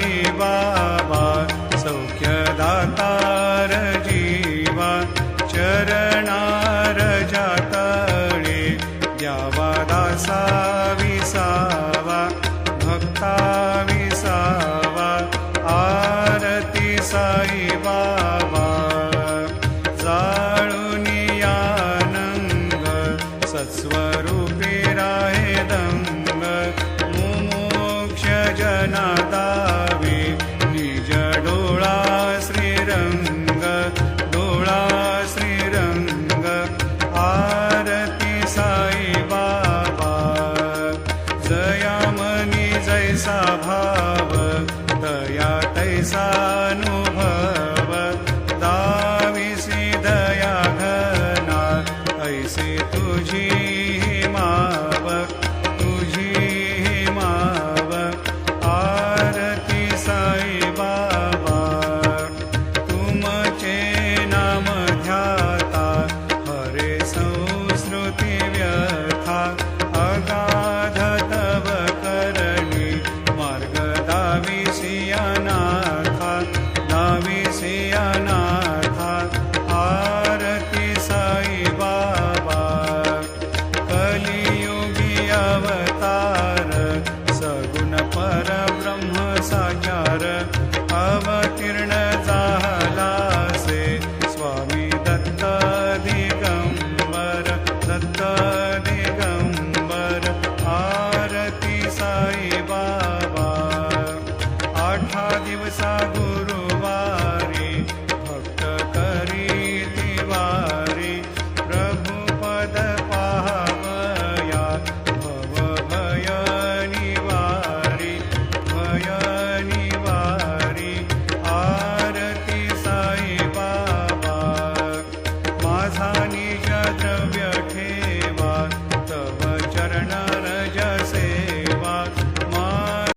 साई बाबा सौख्यदातार जीवा चरणार जातळे द्यावा दासा विसावा भक्ता विसावा आरती साई बाबा जाळूनी आनंद सत्स्वरूपी राहे दंग मुमोक्ष जना दावे निज डोळा श्रीरंग डोळा श्रीरंग आरती साई बाबा जयामनी जैसा भाव दया तैसा अनुभव दाविसी दया घना ऐसे तुझी माव तुझी माव आरती साई बाबा तुमचे नाम ध्याता हरे संस्कृती व्यथा अगाध तव करणी मार्ग दाविसी अनाथा दाविसी अनाथा आरती साई बाबा कलियुगी अवतार सगुण परब्रह्म साकार अवतीर्ण झालासे स्वामी दत्त दिगंबर दत्त दिगंबर आरती साई बाबा आठा दिवसा गुरुवारी भक्त करी तिवारी प्रभु पद पाहवया भव भय निवारी आरती साई बाबा माझा